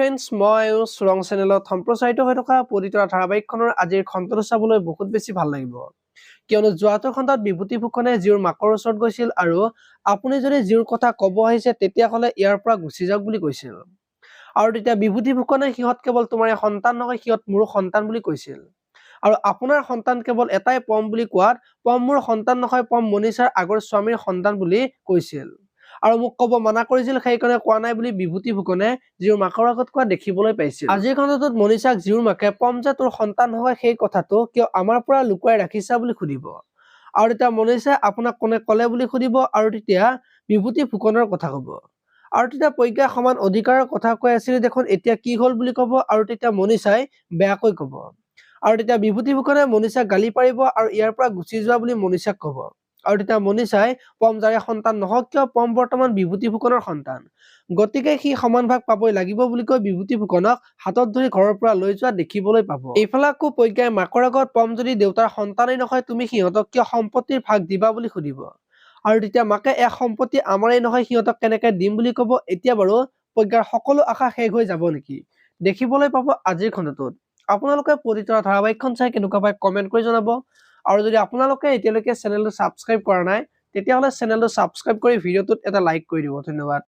Friends, মই চুৰং চেনেলত সম্প্ৰচাৰিত হৈ থকা পবিতৰা ধাৰাবাহিকখনৰ আজিৰ খণ্ডটো চাবলৈ বহুত বেছি ভাল লাগিব। কিয়নো যোৱাটো খণ্ডত বিভূতি ফুকনে জীউৰ মাকৰ ওচৰত গৈছিল আৰু আপুনি যদি জীউৰ কথা ক'ব আহিছে তেতিয়াহ'লে ইয়াৰ পৰা গুচি যাওক বুলি কৈছিল। আৰু তেতিয়া বিভূতি ফুকনে সিহঁত কেৱল তোমাৰ সন্তান নহয়, সিহঁত মোৰো সন্তান বুলি কৈছিল। আৰু আপোনাৰ সন্তান কেৱল এটাই পম বুলি কোৱাত পম মোৰ সন্তান নহয়, পম মনিষাৰ আগৰ স্বামীৰ সন্তান বুলি কৈছিল। আৰু মোক ক'ব মানা কৰিছিল, সেইকাৰণে কোৱা নাই বুলি বিভূতি ফুকনে জীউৰ মাকৰ আগত কোৱা দেখিবলৈ পাইছিল। আজিৰ খণ্ডটোত মনিষাক জীউৰ মাকে পম যে তোৰ সন্তান হয় সেই কথাটো কিয় আমাৰ পৰা লুকুৱাই ৰাখিছা বুলি সুধিব। আৰু তেতিয়া মনিষাই আপোনাক কোনে ক'লে বুলি সুধিব আৰু তেতিয়া বিভূতি ফুকনৰ কথা ক'ব। আৰু তেতিয়া প্ৰজ্ঞা সমান অধিকাৰৰ কথা কৈ আছিল দেখোন, এতিয়া কি হ'ল বুলি ক'ব আৰু তেতিয়া মনিষাই বেয়াকৈ ক'ব। আৰু তেতিয়া বিভূতি ফুকনে মনিষাক গালি পাৰিব আৰু ইয়াৰ পৰা গুচি যোৱা বুলি মনিষাক ক'ব। আৰু তেতিয়া মনিষাই পম যাৰে সন্তান নহওক কিয় পম বৰ্তমান বিভূতি ফুকনৰ সন্তান, গতিকে সি সমান ভাগ পাবই লাগিব বুলি কৈ বিভূতি ফুকনক হাতত ধৰি ঘৰৰ পৰা লৈ যোৱা দেখিবলৈ পাব। এইফালে আকৌ প্ৰজ্ঞাই মাকৰ আগত পম যদি দেউতাৰ সন্তানেই নহয় তুমি সিহঁতক কিয় সম্পত্তিৰ ভাগ দিবা বুলি সুধিব। আৰু তেতিয়া মাকে এক সম্পত্তি আমাৰেই নহয় সিহঁতক কেনেকে দিম বুলি ক'ব। এতিয়া বাৰু প্ৰজ্ঞাৰ সকলো আশা শেষ হৈ যাব নেকি, দেখিবলৈ পাব আজিৰ খণ্ডটোত। আপোনালোকে পবিতৰা ধাৰাবাহিকখন চাই কেনেকুৱা পায় কমেণ্ট কৰি জনাব। আৰু যদি আপোনালোকে এতিয়ালৈকে চেনেলটো ছাবস্ক্ৰাইব কৰা নাই তেতিয়াহ'লে চেনেলটো ছাবস্ক্ৰাইব কৰি ভিডিঅ'টোত এটা লাইক কৰি দিব। ধন্যবাদ।